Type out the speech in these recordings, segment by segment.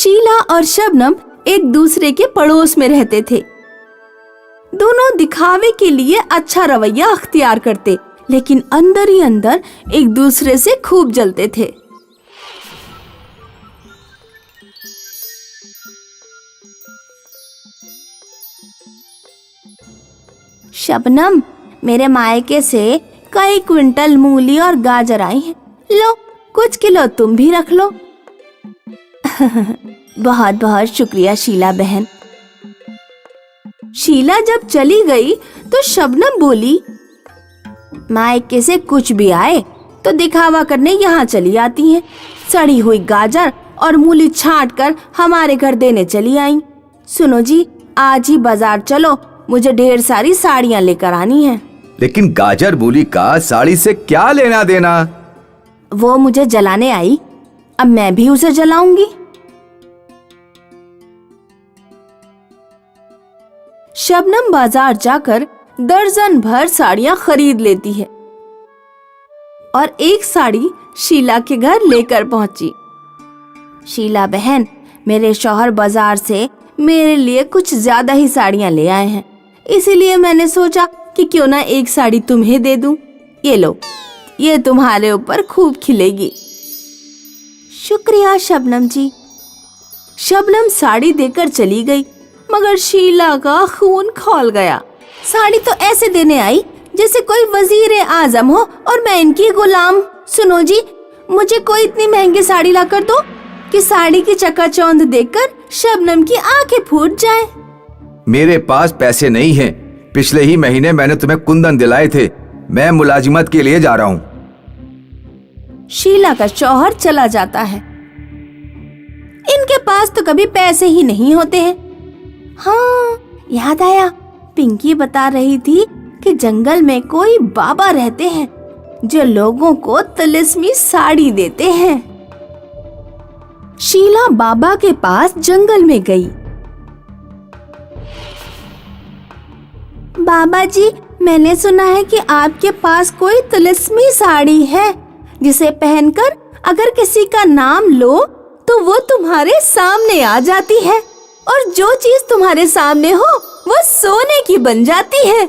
शीला और शबनम एक दूसरे के पड़ोस में रहते थे। दोनों दिखावे के लिए अच्छा रवैया अख्तियार करते, लेकिन अंदर ही अंदर एक दूसरे से खूब जलते थे। शबनम, मेरे मायके से कई क्विंटल मूली और गाजर आई हैं। लो, कुछ किलो तुम भी रख लो। बहुत बहुत शुक्रिया शीला बहन। शीला जब चली गई तो शबनम बोली, मायके से कुछ भी आए तो दिखावा करने यहाँ चली आती हैं। सड़ी हुई गाजर और मूली छांट कर हमारे घर देने चली आई। सुनो जी, आज ही बाजार चलो, मुझे ढेर सारी साड़ियाँ लेकर आनी हैं। लेकिन गाजर मूली का साड़ी से क्या लेना देना? वो मुझे जलाने आई, अब मैं भी उसे जलाऊंगी। शबनम बाजार जाकर दर्जन भर साड़ियां खरीद लेती है और एक साड़ी शीला के घर लेकर पहुंची। शीला बहन, मेरे शौहर बाजार से मेरे लिए कुछ ज्यादा ही साड़ियां ले आए हैं, इसीलिए मैंने सोचा कि क्यों ना एक साड़ी तुम्हें दे दूं। ये लो, ये तुम्हारे ऊपर खूब खिलेगी। शुक्रिया शबनम जी। शबनम साड़ी देकर चली गई, मगर शीला का खून खौल गया। साड़ी तो ऐसे देने आई जैसे कोई वजीर आजम हो और मैं इनकी गुलाम। सुनो जी, मुझे कोई इतनी महंगी साड़ी ला कर दो कि साड़ी की चकाचौंध देखकर शबनम की आंखें फूट जाए। मेरे पास पैसे नहीं हैं। पिछले ही महीने मैंने तुम्हें कुंदन दिलाए थे। मैं मुलाजिमत के लिए जा रहा हूँ। शीला का शौहर चला जाता है। इनके पास तो कभी पैसे ही नहीं होते हैं। हाँ, याद आया, पिंकी बता रही थी कि जंगल में कोई बाबा रहते हैं जो लोगों को तिलिस्मी साड़ी देते हैं। शीला बाबा के पास जंगल में गई। बाबा जी, मैंने सुना है कि आपके पास कोई तिलिस्मी साड़ी है जिसे पहनकर अगर किसी का नाम लो तो वो तुम्हारे सामने आ जाती है और जो चीज तुम्हारे सामने हो वो सोने की बन जाती है।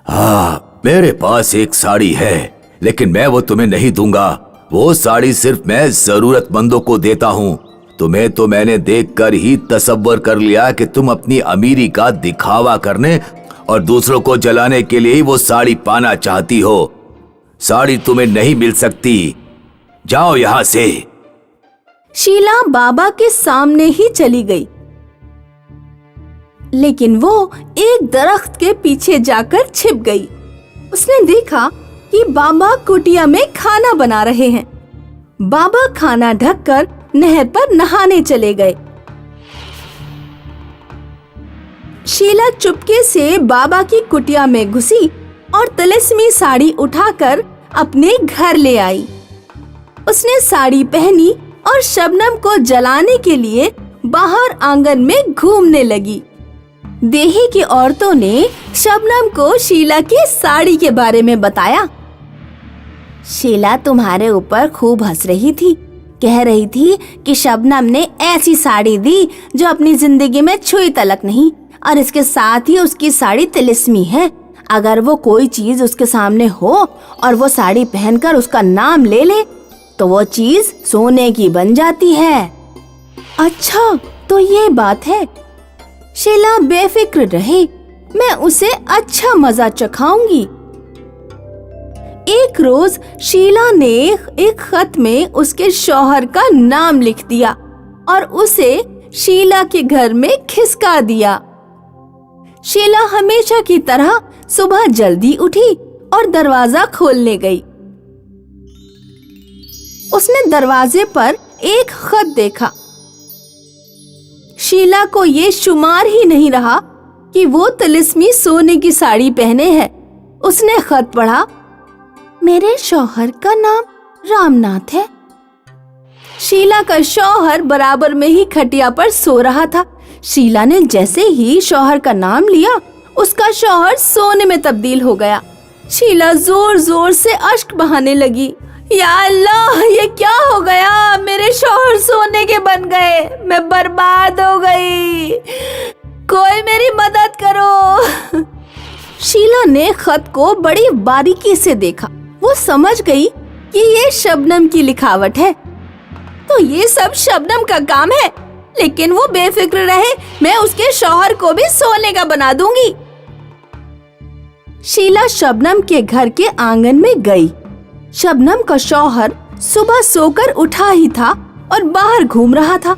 हाँ, मेरे पास एक साड़ी है, लेकिन मैं वो तुम्हें नहीं दूंगा। वो साड़ी सिर्फ मैं जरूरतमंदों को देता हूँ। तुम्हें तो मैंने देखकर ही तसव्वुर कर लिया कि तुम अपनी अमीरी का दिखावा करने और दूसरों को जलाने के लिए ही वो साड़ी पाना चाहती हो। साड़ी तुम्हें नहीं मिल सकती, जाओ यहाँ से। शीला बाबा के सामने ही चली गई, लेकिन वो एक दरख्त के पीछे जाकर छिप गई। उसने देखा कि बाबा कुटिया में खाना बना रहे हैं। बाबा खाना ढककर नहर पर नहाने चले गए। शीला चुपके से बाबा की कुटिया में घुसी और तिलिस्मी साड़ी उठाकर अपने घर ले आई। उसने साड़ी पहनी और शबनम को जलाने के लिए बाहर आंगन में घूमने लगी। देही की औरतों ने शबनम को शीला की साड़ी के बारे में बताया। शीला तुम्हारे ऊपर खूब हंस रही थी, कह रही थी कि शबनम ने ऐसी साड़ी दी जो अपनी जिंदगी में छुई तलक नहीं, और इसके साथ ही उसकी साड़ी तिलिस्मी है। अगर वो कोई चीज उसके सामने हो और वो साड़ी पहनकर उसका नाम ले ले तो वो चीज सोने की बन जाती है। अच्छा, तो ये बात है। शीला बेफिक्र रहे, मैं उसे अच्छा मजा चखाऊंगी। एक रोज शीला ने एक खत में उसके शौहर का नाम लिख दिया और उसे शीला के घर में खिसका दिया। शीला हमेशा की तरह सुबह जल्दी उठी और दरवाजा खोलने गई। उसने दरवाजे पर एक खत देखा। शीला को ये शुमार ही नहीं रहा कि वो तिलिस्मी सोने की साड़ी पहने है। उसने खत पढ़ा, मेरे शौहर का नाम रामनाथ है। शीला का शौहर बराबर में ही खटिया पर सो रहा था। शीला ने जैसे ही शौहर का नाम लिया, उसका शौहर सोने में तब्दील हो गया। शीला जोर जोर से अश्क बहाने लगी। या अल्लाह, ये क्या हो गया? मेरे शौहर सोने के बन गए, मैं बर्बाद हो गई। कोई मेरी मदद करो। शीला ने खत को बड़ी बारीकी से देखा। वो समझ गई कि ये शबनम की लिखावट है। तो ये सब शबनम का काम है, लेकिन वो बेफिक्र रहे, मैं उसके शौहर को भी सोने का बना दूंगी। शीला शबनम के घर के आंगन में गई। शबनम का शौहर सुबह सोकर उठा ही था और बाहर घूम रहा था।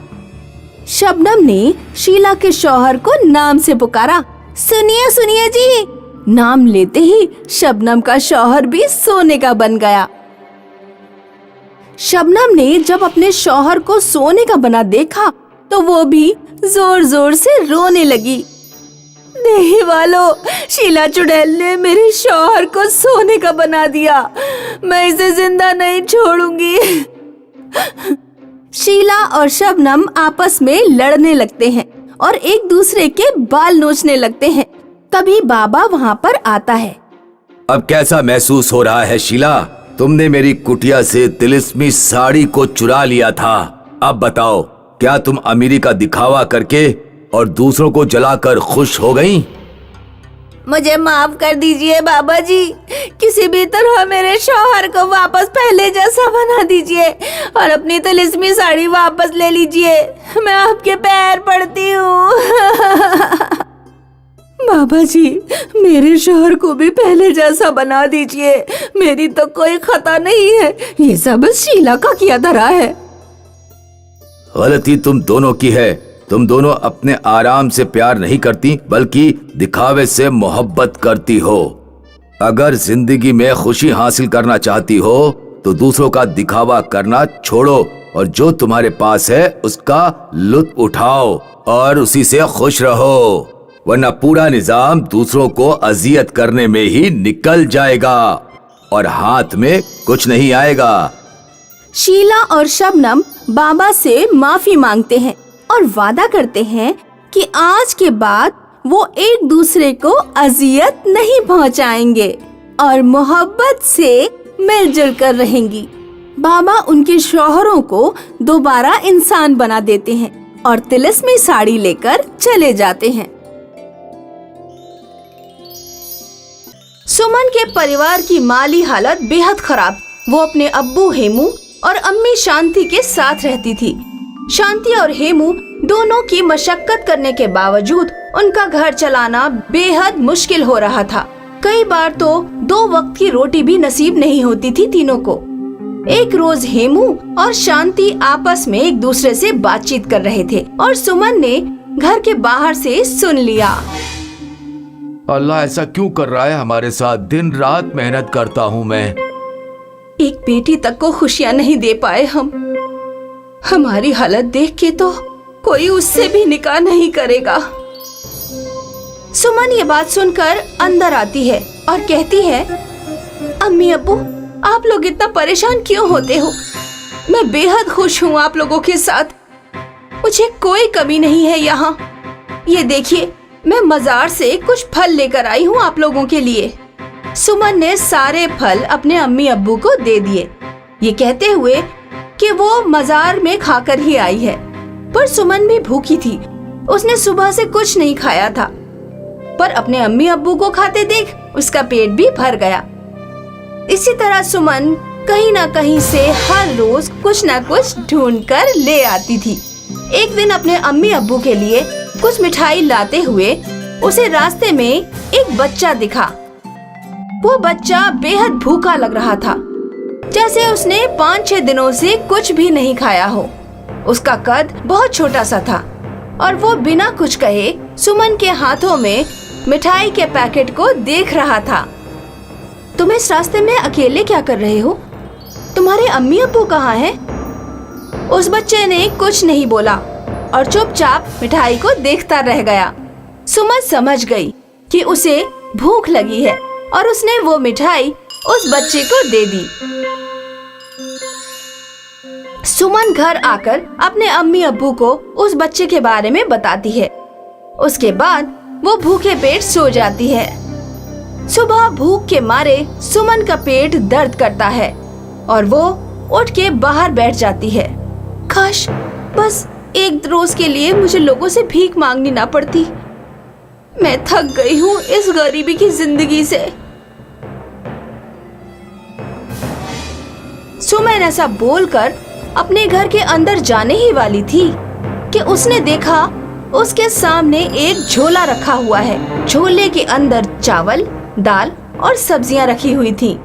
शबनम ने शीला के शौहर को नाम से पुकारा, सुनिए सुनिए जी। नाम लेते ही शबनम का शौहर भी सोने का बन गया। शबनम ने जब अपने शौहर को सोने का बना देखा तो वो भी जोर जोर से रोने लगी। नहीं वालों, शीला चुड़ैल ने मेरे शौहर को सोने का बना दिया, मैं इसे जिंदा नहीं छोड़ूंगी। शीला और शबनम आपस में लड़ने लगते हैं और एक दूसरे के बाल नोचने लगते हैं। तभी बाबा वहाँ पर आता है। अब कैसा महसूस हो रहा है शीला? तुमने मेरी कुटिया से तिलिस्मी साड़ी को चुरा लिया था। अब बताओ, क्या तुम अमीरी का दिखावा करके और दूसरों को जलाकर खुश हो गईं? मुझे माफ कर दीजिए बाबा जी। किसी भी तरह मेरे शौहर को वापस पहले जैसा बना दीजिए और अपनी तिलिस्मी साड़ी वापस ले लीजिए। मैं आपके पैर पड़ती हूँ। बाबा जी, मेरे शौहर को भी पहले जैसा बना दीजिए। मेरी तो कोई खता नहीं है, ये सब शीला का किया धरा है। गलती तुम दोनों की है। तुम दोनों अपने आराम से प्यार नहीं करती, बल्कि दिखावे से मोहब्बत करती हो। अगर जिंदगी में खुशी हासिल करना चाहती हो तो दूसरों का दिखावा करना छोड़ो और जो तुम्हारे पास है उसका लुत्फ उठाओ और उसी से खुश रहो, वरना पूरा निजाम दूसरों को अजियत करने में ही निकल जाएगा और हाथ में कुछ नहीं आएगा। शीला और शबनम बाबा से माफी मांगते हैं और वादा करते हैं कि आज के बाद वो एक दूसरे को अजियत नहीं पहुंचाएंगे और मोहब्बत से मिलजुल कर रहेंगी। बाबा उनके शौहरों को दोबारा इंसान बना देते हैं और तिलिस्मी साड़ी लेकर चले जाते हैं। सुमन के परिवार की माली हालत बेहद खराब। वो अपने अब्बू हेमू और अम्मी शांति के साथ रहती थी। शांति और हेमू दोनों की मशक्कत करने के बावजूद उनका घर चलाना बेहद मुश्किल हो रहा था। कई बार तो 2 वक्त की रोटी भी नसीब नहीं होती थी तीनों को। एक रोज हेमू और शांति आपस में एक दूसरे से बातचीत कर रहे थे और सुमन ने घर के बाहर से सुन लिया। अल्लाह ऐसा क्यों कर रहा है हमारे साथ? दिन रात मेहनत करता हूँ मैं। एक बेटी तक को खुशियाँ नहीं दे पाए हम। हमारी हालत देख के तो कोई उससे भी निकाह नहीं करेगा। सुमन ये बात सुनकर अंदर आती है और कहती है, अम्मी अब्बू, आप लोग इतना परेशान क्यों होते हो? मैं बेहद खुश हूँ आप लोगों के साथ। मुझे कोई कमी नहीं है यहाँ। ये देखिए, मैं मजार से कुछ फल लेकर आई हूँ आप लोगों के लिए। सुमन ने सारे फल अपने अम्मी अब्बू को दे दिए, ये कहते हुए कि वो मजार में खाकर ही आई है। पर सुमन भी भूखी थी। उसने सुबह से कुछ नहीं खाया था, पर अपने अम्मी अब्बू को खाते देख उसका पेट भी भर गया। इसी तरह सुमन कहीं ना कहीं से हर रोज कुछ ना कुछ ढूंढ कर ले आती थी। एक दिन अपने अम्मी अब्बू के लिए कुछ मिठाई लाते हुए उसे रास्ते में एक बच्चा दिखा। वो बच्चा बेहद भूखा लग रहा था, जैसे उसने 5-6 दिनों से कुछ भी नहीं खाया हो। उसका कद बहुत छोटा सा था और वो बिना कुछ कहे सुमन के हाथों में मिठाई के पैकेट को देख रहा था। तुम इस रास्ते में अकेले क्या कर रहे हो? तुम्हारे अम्मी अब्बू कहाँ हैं? उस बच्चे ने कुछ नहीं बोला और चुपचाप मिठाई को देखता रह गया। सुमन समझ गई कि उसे भूख लगी है और उसने वो मिठाई उस बच्चे को दे दी। सुमन घर आकर अपने अम्मी अब्बू को उस बच्चे के बारे में बताती है। उसके बाद वो भूखे पेट सो जाती है। सुबह भूख के मारे सुमन का पेट दर्द करता है। और वो उठ के बाहर बैठ जाती है। काश बस एक रोज के लिए मुझे लोगों से भीख मांगनी ना पड़ती। मैं थक गई हूँ इस गरीबी की जिंदगी से। सुमन ऐसा बोलकर अपने घर के अंदर जाने ही वाली थी कि उसने देखा उसके सामने एक झोला रखा हुआ है। झोले के अंदर चावल, दाल और सब्जियां रखी हुई थी।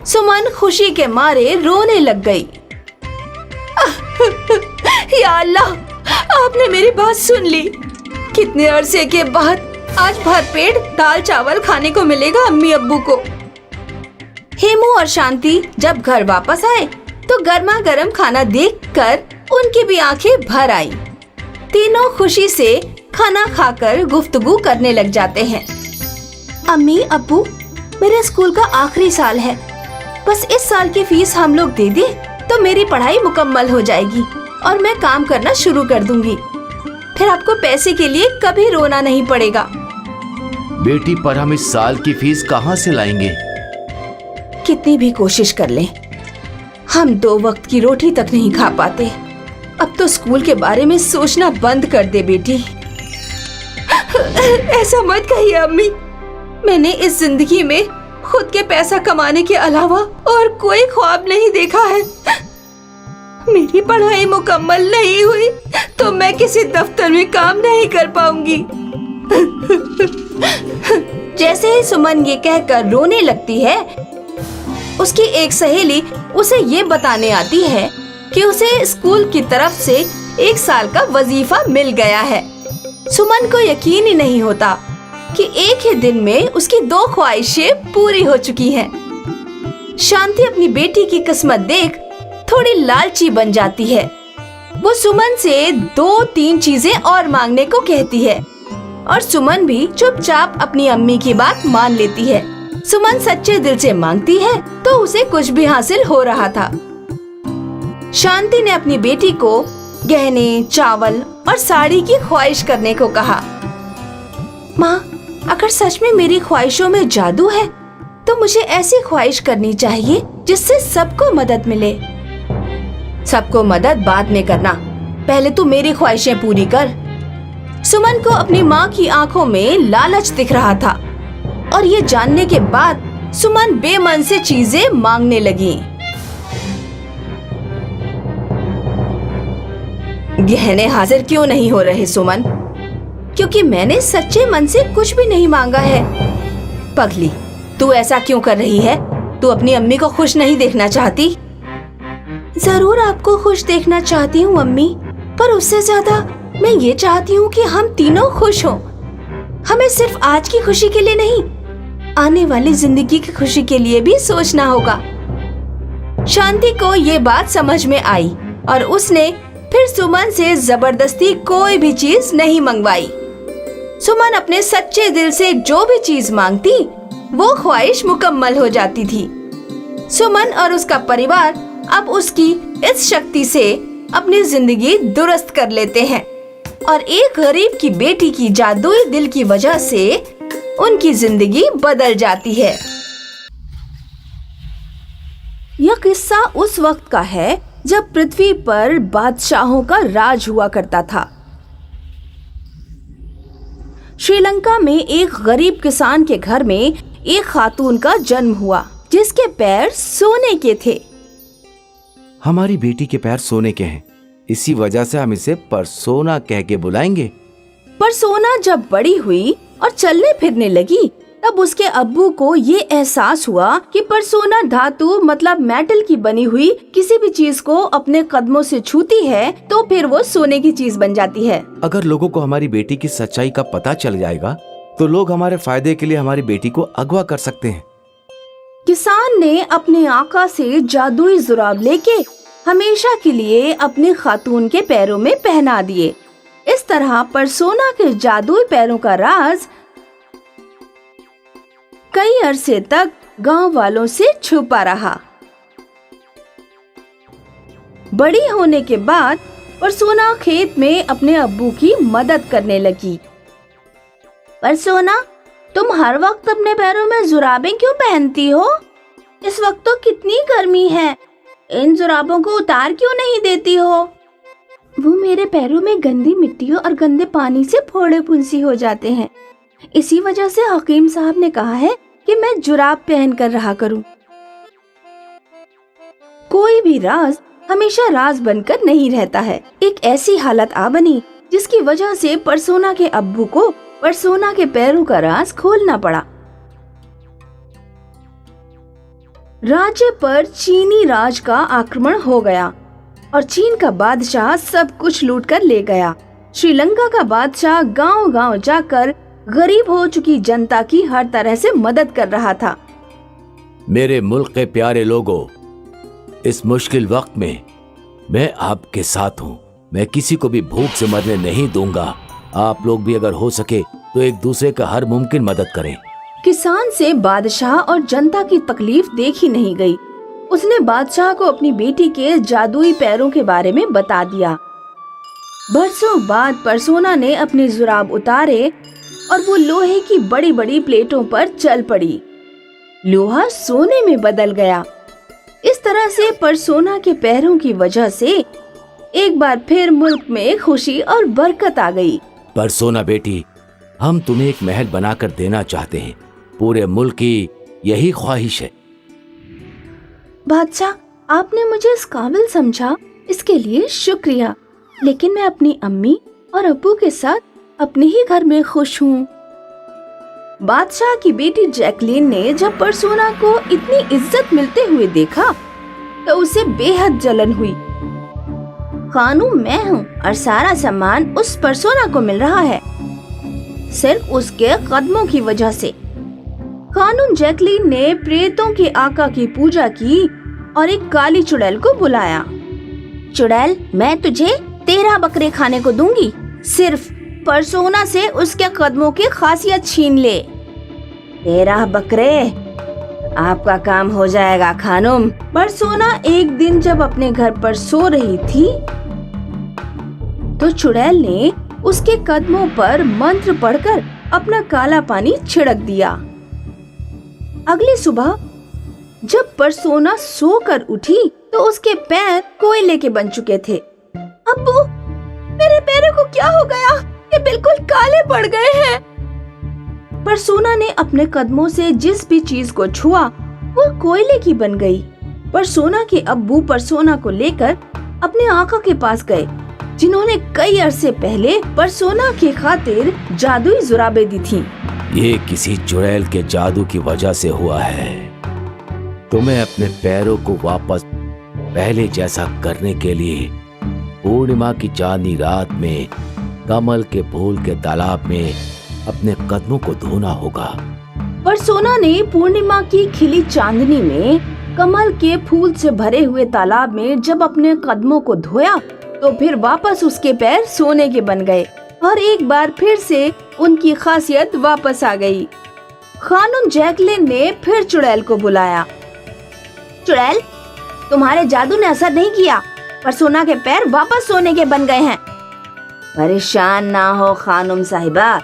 सुमन खुशी के मारे रोने लग गई। या अल्लाह, आपने मेरी बात सुन ली। कितने अरसे के बाद आज भरपेट दाल चावल खाने को मिलेगा अम्मी अब्बू को। हेमू और शांति जब घर वापस आए तो गर्मा गर्म खाना देखकर उनकी भी आंखें भर आई। तीनों खुशी से खाना खाकर गुफ्तगू करने लग जाते हैं। अम्मी अब्बू, मेरे स्कूल का आखिरी साल है। बस इस साल की फीस हम लोग दे दें तो मेरी पढ़ाई मुकम्मल हो जाएगी और मैं काम करना शुरू कर दूंगी। फिर आपको पैसे के लिए कभी रोना नहीं पड़ेगा। बेटी, पर हम इस साल की फीस कहाँ से लाएंगे? कितनी भी कोशिश कर लें, हम 2 वक्त की रोटी तक नहीं खा पाते। अब तो स्कूल के बारे में सोचना बंद कर दे बेटी। ऐसा मत कहिए अम्मी। मैंने इस जिंदगी में खुद के पैसा कमाने के अलावा और कोई ख्वाब नहीं देखा है। मेरी पढ़ाई मुकम्मल नहीं हुई तो मैं किसी दफ्तर में काम नहीं कर पाऊंगी। जैसे ही सुमन ये कहकर रोने लगती है, उसकी एक सहेली उसे ये बताने आती है कि उसे स्कूल की तरफ से 1 साल का वजीफा मिल गया है। सुमन को यकीन ही नहीं होता कि एक ही दिन में उसकी 2 ख्वाहिशें पूरी हो चुकी हैं। शांति अपनी बेटी की किस्मत देख थोड़ी लालची बन जाती है। वो सुमन से 2-3 चीजें और मांगने को कहती है और सुमन भी चुपचाप अपनी अम्मी की बात मान लेती है। सुमन सच्चे दिल से मांगती है तो उसे कुछ भी हासिल हो रहा था। शांति ने अपनी बेटी को गहने, चावल और साड़ी की ख्वाहिश करने को कहा। माँ, अगर सच में मेरी ख्वाहिशों में जादू है तो मुझे ऐसी ख्वाहिश करनी चाहिए जिससे सबको मदद मिले। सबको मदद बाद में करना, पहले तू मेरी ख्वाहिशें पूरी कर। सुमन को अपनी माँ की आंखों में लालच दिख रहा था और ये जानने के बाद सुमन बेमन से चीजें मांगने लगी। गहने हाजिर क्यों नहीं हो रहे सुमन? क्योंकि मैंने सच्चे मन से कुछ भी नहीं मांगा है। पगली, तू ऐसा क्यों कर रही है? तू अपनी अम्मी को खुश नहीं देखना चाहती? जरूर आपको खुश देखना चाहती हूँ अम्मी, पर उससे ज्यादा मैं ये चाहती हूँ कि हम तीनों खुश हों। हमें सिर्फ आज की खुशी के लिए नहीं, आने वाली जिंदगी की खुशी के लिए भी सोचना होगा। शांति को ये बात समझ में आई और उसने फिर सुमन से जबरदस्ती कोई भी चीज नहीं मंगवाई। सुमन अपने सच्चे दिल से जो भी चीज मांगती वो ख्वाहिश मुकम्मल हो जाती थी। सुमन और उसका परिवार अब उसकी इस शक्ति से अपनी जिंदगी दुरुस्त कर लेते हैं और एक गरीब की बेटी की जादुई दिल की वजह से उनकी जिंदगी बदल जाती है। यह किस्सा उस वक्त का है जब पृथ्वी पर बादशाहों का राज हुआ करता था। श्रीलंका में एक गरीब किसान के घर में एक खातून का जन्म हुआ जिसके पैर सोने के थे। हमारी बेटी के पैर सोने के हैं, इसी वजह से हम इसे परसोना कह के बुलाएंगे। परसोना जब बड़ी हुई और चलने फिरने लगी तब उसके अब्बू को ये एहसास हुआ कि परसोना धातु मतलब मेटल की बनी हुई किसी भी चीज को अपने कदमों से छूती है तो फिर वो सोने की चीज बन जाती है। अगर लोगों को हमारी बेटी की सच्चाई का पता चल जाएगा तो लोग हमारे फायदे के लिए हमारी बेटी को अगवा कर सकते हैं। किसान ने अपने आका से जादुई जुराब लेके हमेशा के लिए अपने खातून के पैरों में पहना दिए। इस तरह परसोना के जादुई पैरों का राज कई अरसे तक गांव वालों से छुपा रहा। बड़ी होने के बाद परसोना खेत में अपने अब्बू की मदद करने लगी। परसोना, तुम हर वक्त अपने पैरों में जुराबें क्यों पहनती हो? इस वक्त तो कितनी गर्मी है, इन जुराबों को उतार क्यों नहीं देती हो? वो मेरे पैरों में गंदी मिट्टी और गंदे पानी से फोड़े फुंसी हो जाते हैं। इसी वजह से हकीम साहब ने कहा है कि मैं जुराब पहन कर रहा करूं। कोई भी राज हमेशा राज बनकर नहीं रहता है। एक ऐसी हालत आ बनी जिसकी वजह से परसोना के अब्बू को परसोना के पैरों का राज खोलना पड़ा। राज्य पर चीनी राज का आक्रमण हो गया और चीन का बादशाह सब कुछ लूट कर ले गया। श्रीलंका का बादशाह गांव-गांव जाकर गरीब हो चुकी जनता की हर तरह से मदद कर रहा था। मेरे मुल्क के प्यारे लोगों, इस मुश्किल वक्त में मैं आपके साथ हूँ। मैं किसी को भी भूख से मरने नहीं दूंगा। आप लोग भी अगर हो सके तो एक दूसरे का हर मुमकिन मदद करें। किसान से बादशाह और जनता की तकलीफ देखी नहीं गई। उसने बादशाह को अपनी बेटी के जादुई पैरों के बारे में बता दिया। बरसों बाद परसोना ने अपने जुराब उतारे और वो लोहे की बड़ी बड़ी प्लेटों पर चल पड़ी। लोहा सोने में बदल गया। इस तरह से परसोना के पैरों की वजह से एक बार फिर मुल्क में खुशी और बरकत आ गई। परसोना बेटी, हम तुम्हें एक महल बनाकर देना चाहते हैं। पूरे मुल्क की यही ख्वाहिश है। बादशाह, आपने मुझे इस काबिल समझा, इसके लिए शुक्रिया। लेकिन मैं अपनी अम्मी और अब्बू के साथ अपने ही घर में खुश हूँ। बादशाह की बेटी जैकलीन ने जब परसोना को इतनी इज्जत मिलते हुए देखा तो उसे बेहद जलन हुई। कानून मैं हूँ और सारा सम्मान उस परसोना को मिल रहा है, सिर्फ उसके कदमों की वजह से। कानून जैकलीन ने प्रेतों के आका की पूजा की और एक काली चुड़ैल को बुलाया। चुड़ैल, मैं तुझे 13 बकरे खाने को दूंगी, सिर्फ परसोना से उसके कदमों की खासियत छीन ले। 13 बकरे, आपका काम हो जाएगा खानुम। परसोना एक दिन जब अपने घर पर सो रही थी तो चुड़ैल ने उसके कदमों पर मंत्र पढ़कर अपना काला पानी छिड़क दिया। अगली सुबह जब परसोना सोकर उठी तो उसके पैर कोयले के बन चुके थे। अब्बू, मेरे पैरों को क्या हो गया? ये बिल्कुल काले पड़ गए हैं। परसोना ने अपने कदमों से जिस भी चीज को छुआ वो कोयले की बन गई। परसोना के अब्बू परसोना को लेकर अपने आका के पास गए, जिन्होंने कई अरसे पहले परसोना की खातिर जादुई जुराबें दी थी। ये किसी चुड़ैल के जादू की वजह से हुआ है। तुम्हें अपने पैरों को वापस पहले जैसा करने के लिए पूर्णिमा की चांदनी रात में कमल के फूल के तालाब में अपने कदमों को धोना होगा। परसोना ने पूर्णिमा की खिली चांदनी में कमल के फूल से भरे हुए तालाब में जब अपने कदमों को धोया तो फिर वापस उसके पैर सोने के बन गए और एक बार फिर से उनकी खासियत वापस आ गई। खानूम जैकलिन ने फिर चुड़ैल को बुलाया। चुड़ैल, तुम्हारे जादू ने असर नहीं किया, परसोना के पैर वापस सोने के बन गए हैं। परेशान ना हो खानूम साहिबा,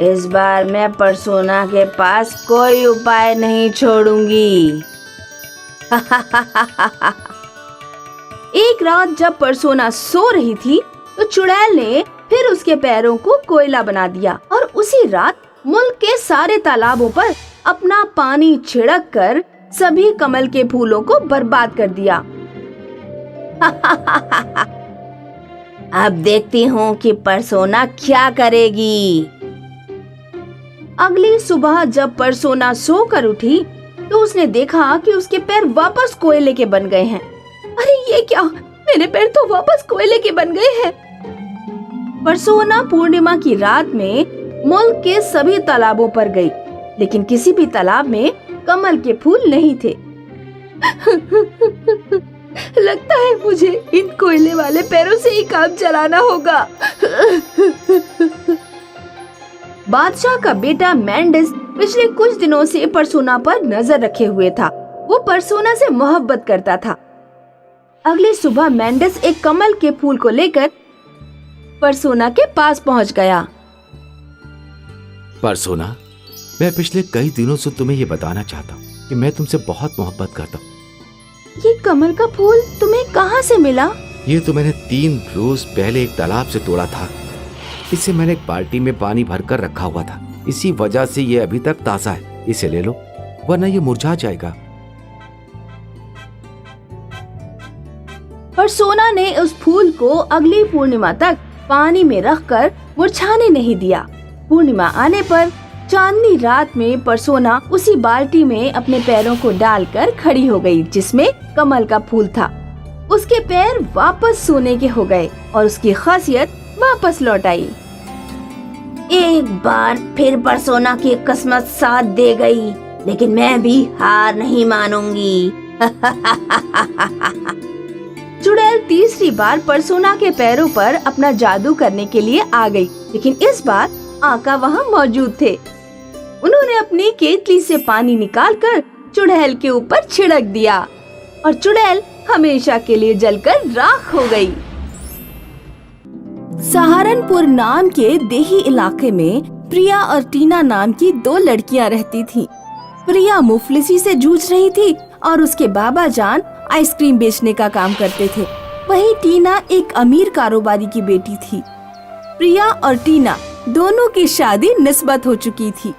इस बार मैं परसोना के पास कोई उपाय नहीं छोड़ूंगी। एक रात जब परसोना सो रही थी तो चुड़ैल ने फिर उसके पैरों को कोयला बना दिया और उसी रात मुल्क के सारे तालाबों पर अपना पानी छिड़क कर सभी कमल के फूलों को बर्बाद कर दिया। अब देखती हूँ कि परसोना क्या करेगी। अगली सुबह जब परसोना सोकर उठी तो उसने देखा कि उसके पैर वापस कोयले के बन गए हैं। अरे ये क्या, मेरे पैर तो वापस कोयले के बन गए हैं। परसोना पूर्णिमा की रात में मुल्क के सभी तालाबों पर गई, लेकिन किसी भी तालाब में कमल के फूल नहीं थे। लगता है मुझे इन कोयले वाले पैरों से ही काम चलाना होगा। बादशाह का बेटा मेंडिस पिछले कुछ दिनों से परसोना पर नजर रखे हुए था। वो परसोना से मोहब्बत करता था। अगली सुबह मेंडिस एक कमल के फूल को लेकर परसोना के पास पहुंच गया। परसोना, मैं पिछले कई दिनों से तुम्हें ये बताना चाहता हूँ कि मैं तुमसे बहुत मोहब्बत करता हूँ। ये कमल का फूल तुम्हें कहाँ से मिला? ये तो मैंने 3 रोज पहले एक तालाब से तोड़ा था। इसे मैंने एक बाल्टी में पानी भरकर रखा हुआ था, इसी वजह से ये अभी तक ताजा है। इसे ले लो, वरना ये मुरझा जाएगा। पर सोना ने उस फूल को अगली पूर्णिमा तक पानी में रखकर मुरझाने नहीं दिया। पूर्णिमा आने पर चांदनी रात में परसोना उसी बाल्टी में अपने पैरों को डालकर खड़ी हो गई जिसमें कमल का फूल था। उसके पैर वापस सोने के हो गए और उसकी खासियत वापस लौट आई। एक बार फिर परसोना की किस्मत साथ दे गई, लेकिन मैं भी हार नहीं मानूंगी। चुड़ैल तीसरी बार परसोना के पैरों पर अपना जादू करने के लिए आ गई, लेकिन इस बार आका वहाँ मौजूद थे। उन्होंने अपनी केतली से पानी निकालकर चुड़ैल के ऊपर छिड़क दिया और चुड़ैल हमेशा के लिए जलकर राख हो गई। सहारनपुर नाम के देही इलाके में प्रिया और टीना नाम की 2 लड़कियां रहती थीं। प्रिया मुफलिसी से जूझ रही थी और उसके बाबा जान आइसक्रीम बेचने का काम करते थे। वहीं टीना एक अमीर कारोबारी की बेटी थी। प्रिया और टीना दोनों की शादी निस्बत हो चुकी थी।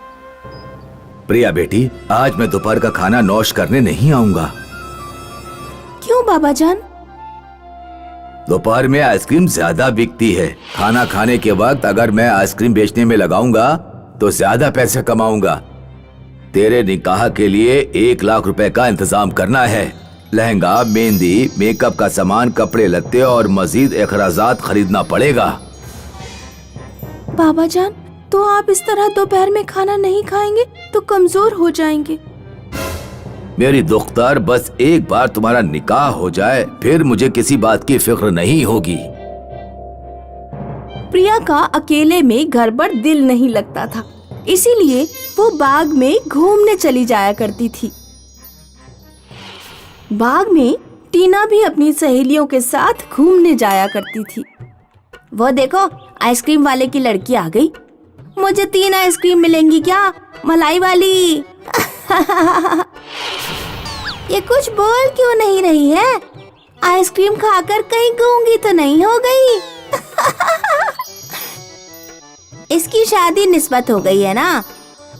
प्रिया बेटी, आज मैं दोपहर का खाना नौश करने नहीं आऊंगा। क्यों बाबा जान? दोपहर में आइसक्रीम ज्यादा बिकती है। खाना खाने के वक्त अगर मैं आइसक्रीम बेचने में लगाऊंगा तो ज्यादा पैसे कमाऊंगा। तेरे निकाह के लिए 1 लाख रुपए का इंतजाम करना है। लहंगा, मेहंदी, मेकअप का सामान, कपड़े लत्ते और मजीद अखराजात खरीदना पड़ेगा। बाबा जान, तो आप इस तरह दोपहर में खाना नहीं खाएंगे तो कमजोर हो जाएंगे। मेरी दुख्तार, बस एक बार तुम्हारा निकाह हो जाए फिर मुझे किसी बात की फिक्र नहीं होगी। प्रिया का अकेले में घर पर दिल नहीं लगता था, इसीलिए वो बाग में घूमने चली जाया करती थी। बाग में टीना भी अपनी सहेलियों के साथ घूमने जाया करती थी। वो देखो, आइसक्रीम वाले की लड़की आ गई। मुझे 3 आइसक्रीम मिलेंगी क्या? मलाई वाली। ये कुछ बोल क्यों नहीं रही है? आइसक्रीम खाकर कहीं गूंगी तो नहीं हो गई? इसकी शादी निस्बत हो गई है ना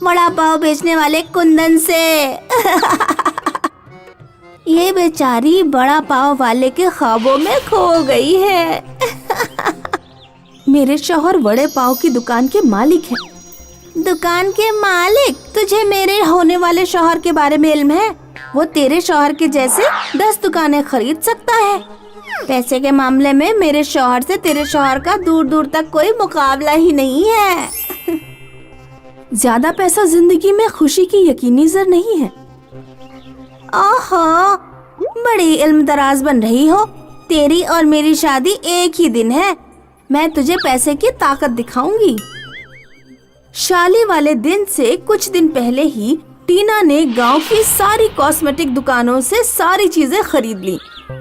वड़ा पाव बेचने वाले कुंदन से। ये बेचारी बड़ा पाव वाले के ख्वाबों में खो गई है। मेरे शौहर वड़े पाव की दुकान के मालिक हैं। दुकान के मालिक? तुझे मेरे होने वाले शौहर के बारे में इल्म है? वो तेरे शौहर के जैसे 10 दुकानें खरीद सकता है। पैसे के मामले में मेरे शौहर से तेरे शौहर का दूर दूर तक कोई मुकाबला ही नहीं है। ज्यादा पैसा जिंदगी में खुशी की यकीनी जर नहीं है। ओहो, बड़ी इल्म दराज बन रही हो। तेरी और मेरी शादी एक ही दिन है। मैं तुझे पैसे की ताकत दिखाऊंगी। शादी वाले दिन से कुछ दिन पहले ही टीना ने गांव की सारी कॉस्मेटिक दुकानों से सारी चीजें खरीद ली।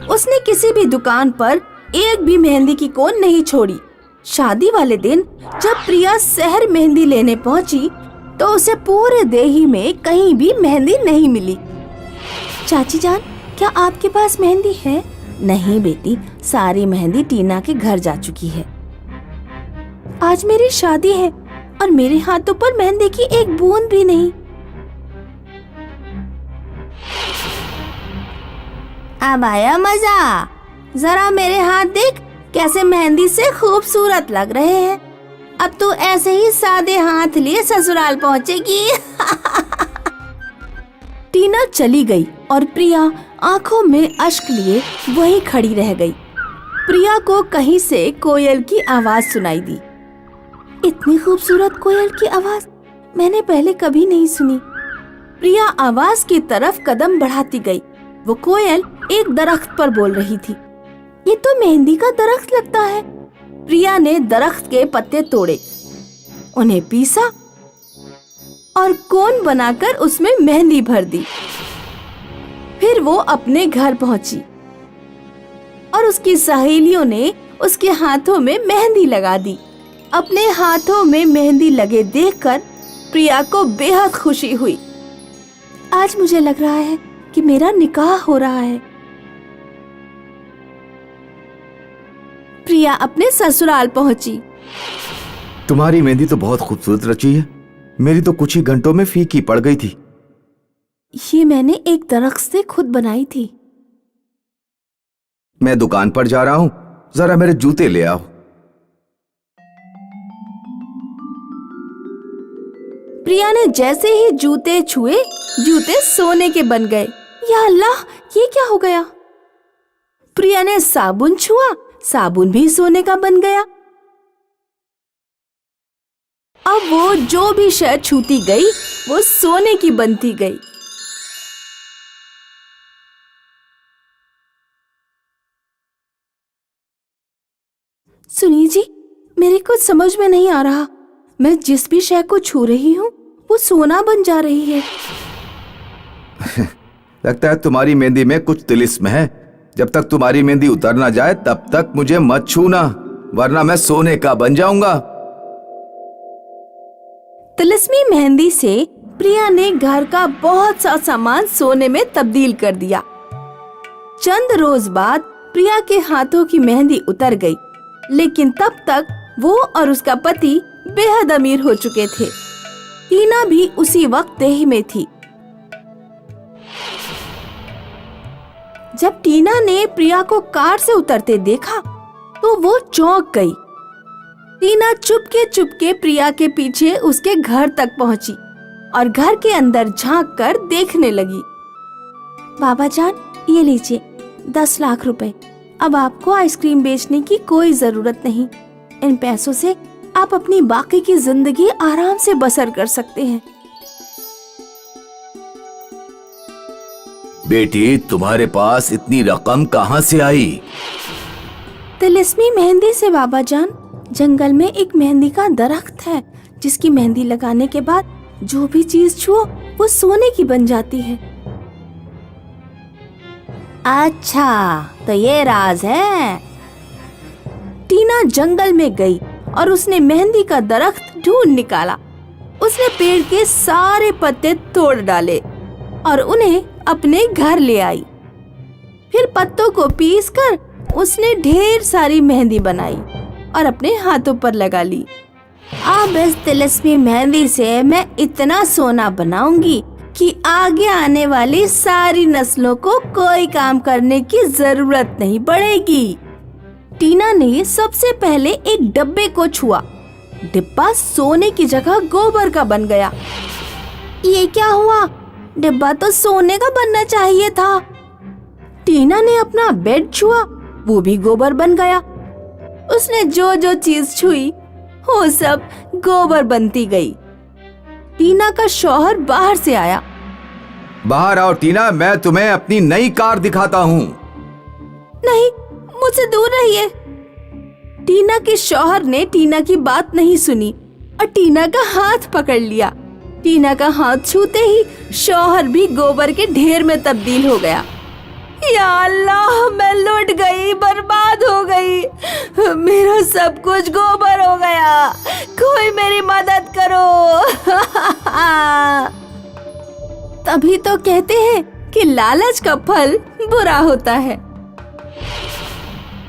उसने किसी भी दुकान पर एक भी मेहंदी की कोन नहीं छोड़ी। शादी वाले दिन जब प्रिया शहर मेहंदी लेने पहुंची तो उसे पूरे देही में कहीं भी मेहंदी नहीं मिली। चाची जान, क्या आपके पास मेहंदी है? नहीं बेटी, सारी मेहंदी टीना के घर जा चुकी है। आज मेरी शादी है और मेरे हाथों पर मेहंदी की एक बूंद भी नहीं। अब आया मजा। जरा मेरे हाथ देख, कैसे मेहंदी से खूबसूरत लग रहे हैं। अब तो ऐसे ही सादे हाथ लिए ससुराल पहुंचेगी। टीना चली गई और प्रिया आंखों में अश्क लिए वहीं खड़ी रह गई। प्रिया को कहीं से कोयल की आवाज सुनाई दी। इतनी खूबसूरत कोयल की आवाज मैंने पहले कभी नहीं सुनी। प्रिया आवाज की तरफ कदम बढ़ाती गई। वो कोयल एक दरख्त पर बोल रही थी। ये तो मेहंदी का दरख्त लगता है। प्रिया ने दरख्त के पत्ते तोड़े, उन्हें पीसा और कोन बनाकर उसमें मेहंदी भर दी। फिर वो अपने घर पहुंची और उसकी सहेलियों ने उसके हाथों में मेहंदी लगा दी। अपने हाथों में मेहंदी लगे देखकर प्रिया को बेहद खुशी हुई। आज मुझे लग रहा है कि मेरा निकाह हो रहा है। प्रिया अपने ससुराल पहुंची। तुम्हारी मेहंदी तो बहुत खूबसूरत रची है, मेरी तो कुछ ही घंटों में फीकी पड़ गई थी। ये मैंने एक दरख्त से खुद बनाई थी। मैं दुकान पर जा रहा हूं, जरा मेरे जूते ले आओ। प्रिया ने जैसे ही जूते छुए, जूते सोने के बन गए। या अल्लाह, ये क्या हो गया? प्रिया ने साबुन छुआ, साबुन भी सोने का बन गया। अब वो जो भी शय छूती गई वो सोने की बनती गई। सुनिए जी, मेरे कुछ समझ में नहीं आ रहा। मैं जिस भी शय को छू रही हूँ वो सोना बन जा रही है। लगता है तुम्हारी मेहंदी में कुछ तिलिस्म है। जब तक तुम्हारी मेहंदी उतर ना जाए तब तक मुझे मत छूना, वरना मैं सोने का बन जाऊंगा। तिलिस्मी मेहंदी से प्रिया ने घर का बहुत सा सामान सोने में तब्दील कर दिया। चंद रोज बाद प्रिया के हाथों की मेहंदी उतर गई, लेकिन तब तक वो और उसका पति बेहद अमीर हो चुके थे। टीना भी उसी वक्त देह में थी। जब टीना ने प्रिया को कार से उतरते देखा तो वो चौंक गई। टीना चुपके चुपके प्रिया के पीछे उसके घर तक पहुंची और घर के अंदर झांक कर देखने लगी। बाबा जान, ये लीजिए 10 लाख रुपए। अब आपको आइसक्रीम बेचने की कोई जरूरत नहीं। इन पैसों से आप अपनी बाकी की जिंदगी आराम से बसर कर सकते हैं। बेटी, तुम्हारे पास इतनी रकम कहाँ से आई? तिलिस्मी मेहंदी से बाबा जान। जंगल में एक मेहंदी का दरख्त है जिसकी मेहंदी लगाने के बाद जो भी चीज छुओ वो सोने की बन जाती है। अच्छा, तो ये राज है। टीना जंगल में गई और उसने मेहंदी का दरख्त ढूंढ निकाला। उसने पेड़ के सारे पत्ते तोड़ डाले और उन्हें अपने घर ले आई। फिर पत्तों को पीसकर उसने ढेर सारी मेहंदी बनाई और अपने हाथों पर लगा ली। अब इस तिलिस्मी मेहंदी से मैं इतना सोना बनाऊंगी कि आगे आने वाली सारी नस्लों को कोई काम करने की जरूरत नहीं पड़ेगी। टीना ने सबसे पहले एक डब्बे को छुआ। डिब्बा सोने की जगह गोबर का बन गया। ये क्या हुआ? डिब्बा तो सोने का बनना चाहिए था। टीना ने अपना बेड छुआ, वो भी गोबर बन गया। उसने जो जो चीज छुई वो सब गोबर बनती गई। टीना का शौहर बाहर से आया। बाहर आओ टीना, मैं तुम्हें अपनी नई कार दिखाता हूँ। नहीं, मुझसे दूर रहिए। टीना के शौहर ने टीना की बात नहीं सुनी और टीना का हाथ पकड़ लिया। टीना का हाथ छूते ही शौहर भी गोबर के ढेर में तब्दील हो गया। या अल्लाह, मैं लुट गई, बर्बाद हो गई। मेरा सब कुछ गोबर हो गया। कोई मेरी मदद करो। तभी तो कहते हैं कि लालच का फल बुरा होता है।